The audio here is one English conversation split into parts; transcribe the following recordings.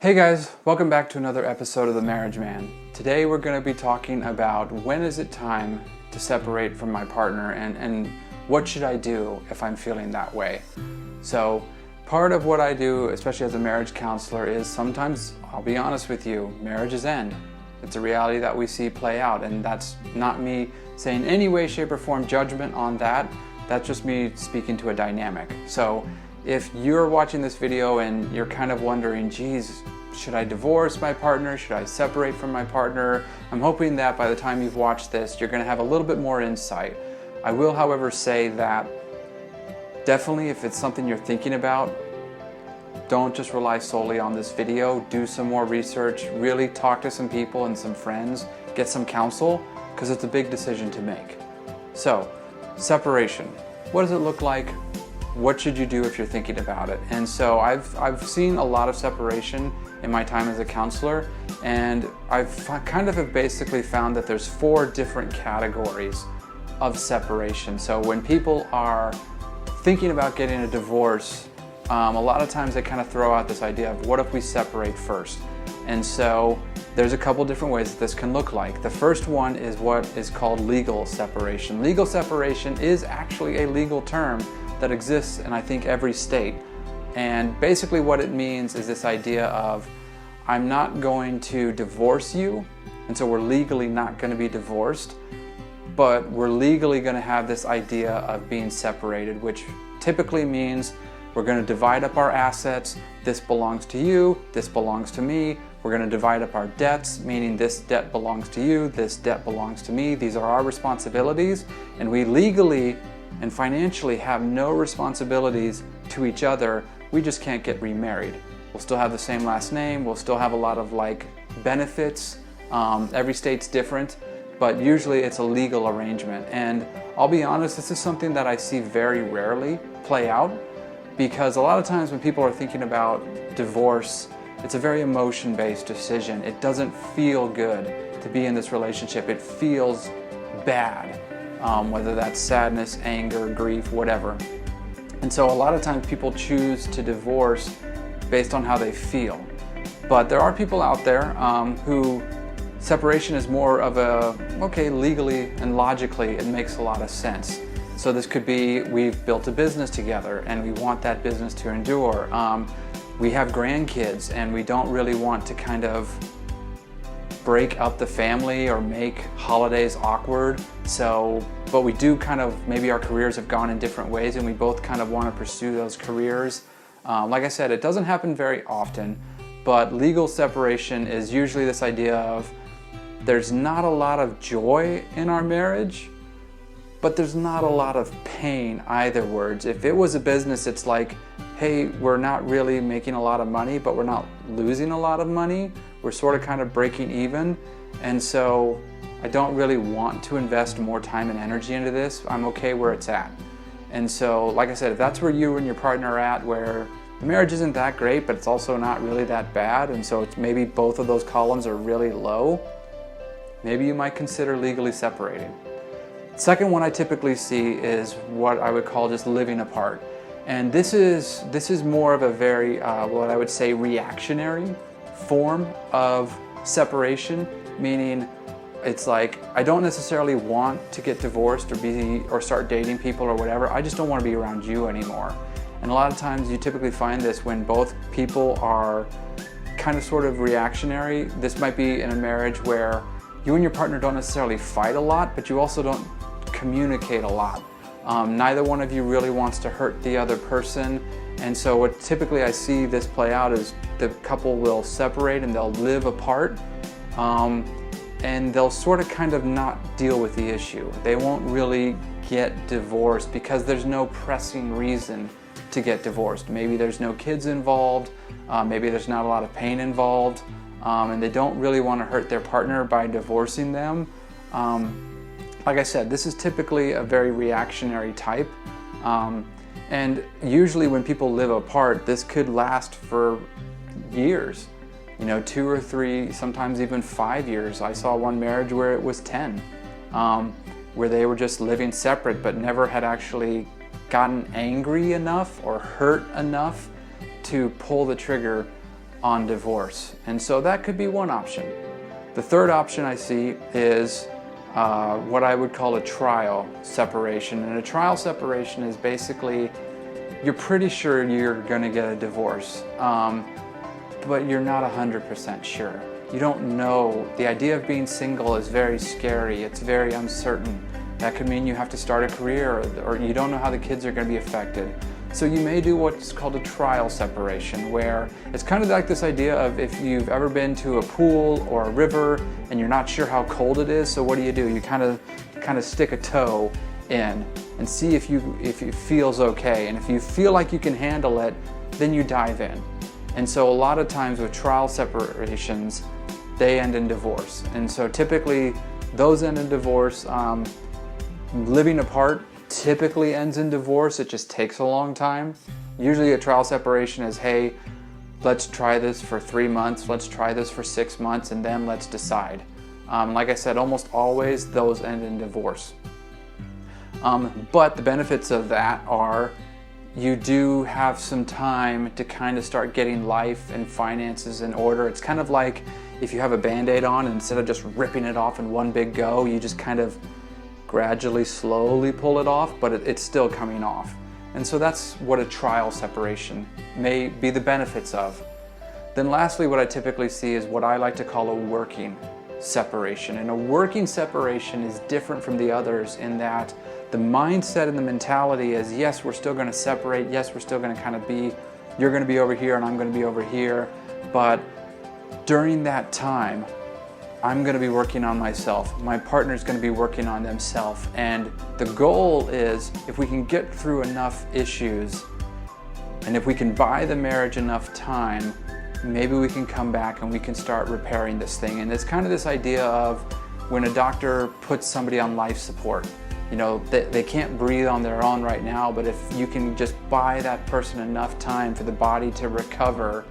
Hey guys, welcome back to another episode of The Marriage Man. Today we're going to be talking about when is it time to separate from my partner and what should I do if I'm feeling that way. So part of what I do, especially as a marriage counselor, is sometimes, I'll be honest with you, marriages end. It's a reality that we see play out, and that's not me saying any way, shape, or form judgment on that. That's just me speaking to a dynamic. So if you're watching this video and you're kind of wondering, geez, should I divorce my partner? Should I separate from my partner? I'm hoping that by the time you've watched this, you're going to have a little bit more insight. I will, however, say that definitely if it's something you're thinking about, don't just rely solely on this video. Do some more research, really talk to some people and some friends, get some counsel, because it's a big decision to make. So, separation. What does it look like? What should you do if you're thinking about it? And so I've seen a lot of separation in my time as a counselor, and I've kind of have basically found that there's 4 different categories of separation. So when people are thinking about getting a divorce, a lot of times they kind of throw out this idea of what if we separate first? And so there's a couple different ways that this can look like. The first one is what is called legal separation. Legal separation is actually a legal term that exists in, I think, every state. And basically what it means is this idea of, I'm not going to divorce you, and so we're legally not going to be divorced, but we're legally going to have this idea of being separated, which typically means we're going to divide up our assets. This belongs to you, this belongs to me. We're going to divide up our debts, meaning this debt belongs to you, this debt belongs to me. These are our responsibilities, and we legally and financially have no responsibilities to each other. We just can't get remarried. We'll still have the same last name. We'll still have a lot of benefits. Every state's different, but usually it's a legal arrangement. And I'll be honest, this is something that I see very rarely play out, because a lot of times when people are thinking about divorce, it's a very emotion-based decision. It doesn't feel good to be in this relationship. It feels bad. Whether that's sadness, anger, grief, whatever. And so a lot of times people choose to divorce based on how they feel. But there are people out there who separation is more of okay, legally and logically it makes a lot of sense. So this could be, we've built a business together and we want that business to endure. We have grandkids and we don't really want to kind of break up the family or make holidays awkward. But we do kind of, maybe our careers have gone in different ways and we both kind of want to pursue those careers. Like I said, it doesn't happen very often, but legal separation is usually this idea of there's not a lot of joy in our marriage, but there's not a lot of pain either. Words. If it was a business, it's like, hey, we're not really making a lot of money, but we're not losing a lot of money. We're sort of kind of breaking even. And so I don't really want to invest more time and energy into this. I'm okay where it's at. And so, like I said, if that's where you and your partner are at, where the marriage isn't that great, but it's also not really that bad, and so it's maybe both of those columns are really low, maybe you might consider legally separating. Second one I typically see is what I would call just living apart. And this is more of a very, what I would say, reactionary form of separation, meaning it's like, I don't necessarily want to get divorced or start dating people or whatever. I just don't want to be around you anymore. And a lot of times you typically find this when both people are kind of sort of reactionary. This might be in a marriage where you and your partner don't necessarily fight a lot, but you also don't communicate a lot. Neither one of you really wants to hurt the other person. And so what typically I see this play out is the couple will separate and they'll live apart. And they'll sort of kind of not deal with the issue. They won't really get divorced because there's no pressing reason to get divorced. Maybe there's no kids involved, maybe there's not a lot of pain involved, and they don't really want to hurt their partner by divorcing them. Like I said, this is typically a very reactionary type. And usually when people live apart, this could last for years. 2 or 3, sometimes even 5 years. I saw one marriage where it was 10, where they were just living separate but never had actually gotten angry enough or hurt enough to pull the trigger on divorce. And so that could be one option. The third option I see is what I would call a trial separation. And a trial separation is basically, you're pretty sure you're going to get a divorce, but you're not 100% sure. You don't know. The idea of being single is very scary. It's very uncertain. That could mean you have to start a career, or you don't know how the kids are going to be affected. So you may do what's called a trial separation, where it's kind of like this idea of if you've ever been to a pool or a river and you're not sure how cold it is, so what do? You kind of stick a toe in and see if it feels okay. And if you feel like you can handle it, then you dive in. And so a lot of times with trial separations, they end in divorce. And so typically those end in divorce. Living apart typically ends in divorce. It just takes a long time. Usually a trial separation is, hey, let's try this for 3 months, let's try this for 6 months, and then let's decide. Like I said, almost always those end in divorce. But the benefits of that are you do have some time to kind of start getting life and finances in order. It's kind of like if you have a Band-Aid on, and instead of just ripping it off in one big go, you just kind of gradually, slowly pull it off, but it's still coming off. And so that's what a trial separation may be the benefits of. Then lastly, what I typically see is what I like to call a working separation. And a working separation is different from the others in that the mindset and the mentality is, yes, we're still going to separate. Yes, we're still going to kind of be, you're going to be over here and I'm going to be over here. But during that time, I'm going to be working on myself. My partner's going to be working on themselves. And the goal is, if we can get through enough issues and if we can buy the marriage enough time, maybe we can come back and we can start repairing this thing. And it's kind of this idea of when a doctor puts somebody on life support. You know, they can't breathe on their own right now, but if you can just buy that person enough time for the body to recover,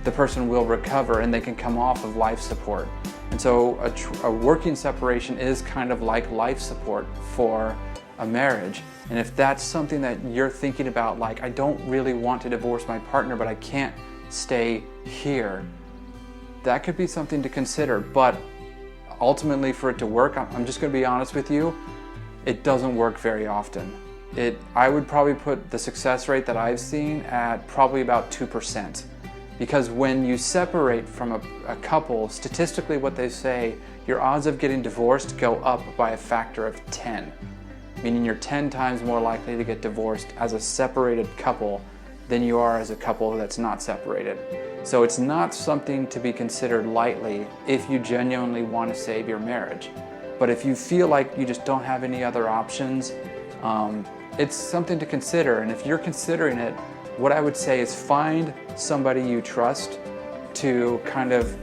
the person will recover and they can come off of life support. And so a working separation is kind of like life support for a marriage. And if that's something that you're thinking about, like, I don't really want to divorce my partner, but I can't stay here, that could be something to consider. But ultimately, for it to work, I'm just going to be honest with you, it doesn't work very often. I would probably put the success rate that I've seen at probably about 2%. Because when you separate from a couple, statistically what they say, your odds of getting divorced go up by a factor of 10. Meaning you're 10 times more likely to get divorced as a separated couple than you are as a couple that's not separated. So it's not something to be considered lightly if you genuinely want to save your marriage. But if you feel like you just don't have any other options, it's something to consider. And if you're considering it, what I would say is find somebody you trust to kind of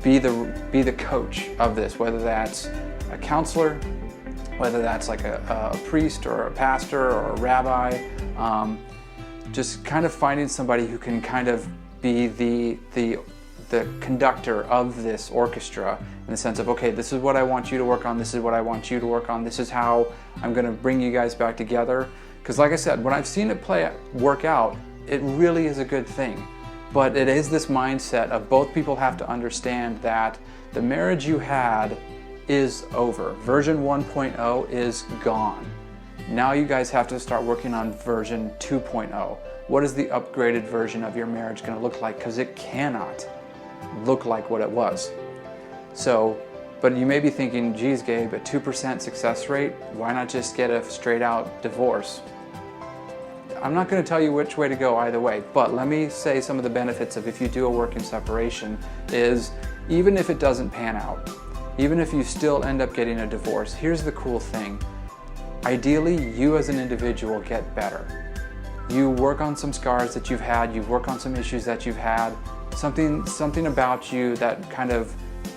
be the coach of this, whether that's a counselor, whether that's like a priest or a pastor or a rabbi. Just kind of finding somebody who can kind of be the conductor of this orchestra, in the sense of, okay, this is what I want you to work on, this is what I want you to work on, this is how I'm going to bring you guys back together. Because like I said, when I've seen it work out, it really is a good thing. But it is this mindset of both people have to understand that the marriage you had is over. Version 1.0 is gone. Now you guys have to start working on version 2.0. What is the upgraded version of your marriage going to look like? Because it cannot look like what it was. So, but you may be thinking, geez, Gabe, a 2% success rate, why not just get a straight out divorce? I'm not going to tell you which way to go either way, but let me say some of the benefits of if you do a working separation is, even if it doesn't pan out, even if you still end up getting a divorce, here's the cool thing. Ideally, you as an individual get better. You work on some scars that you've had, you work on some issues that you've had, something about you that kind of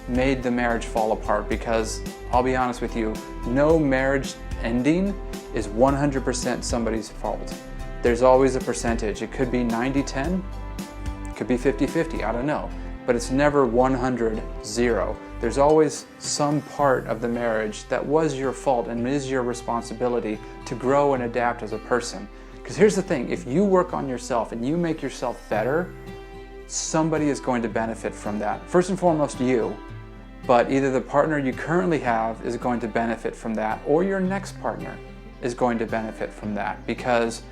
made the marriage fall apart. Because I'll be honest with you, no marriage ending is 100% somebody's fault. There's always a percentage. It could be 90-10, it could be 50-50, I don't know. But it's never 100-0. There's always some part of the marriage that was your fault and is your responsibility to grow and adapt as a person. Because here's the thing, if you work on yourself and you make yourself better, somebody is going to benefit from that. First and foremost, you, but either the partner you currently have is going to benefit from that, or your next partner is going to benefit from that. Because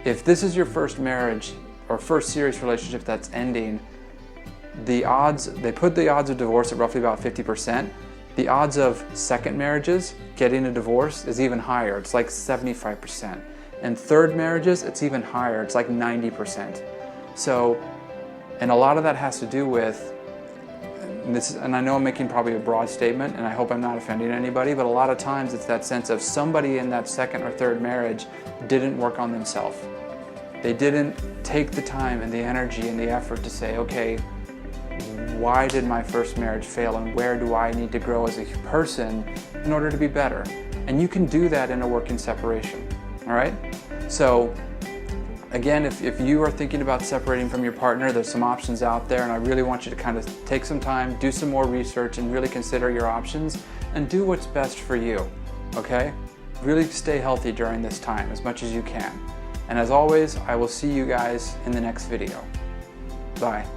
if this is your first marriage or first serious relationship that's ending, they put the odds of divorce at roughly about 50%. The odds of second marriages getting a divorce is even higher. It's like 75%. And third marriages, it's even higher. It's like 90%. So, and a lot of that has to do with, and I know I'm making probably a broad statement, and I hope I'm not offending anybody, but a lot of times it's that sense of somebody in that second or third marriage didn't work on themselves. They didn't take the time and the energy and the effort to say, okay, why did my first marriage fail, and where do I need to grow as a person in order to be better? And you can do that in a working separation, all right? So again, if you are thinking about separating from your partner, there's some options out there, and I really want you to kind of take some time, do some more research, and really consider your options, and do what's best for you, okay? Really stay healthy during this time as much as you can. And as always, I will see you guys in the next video. Bye.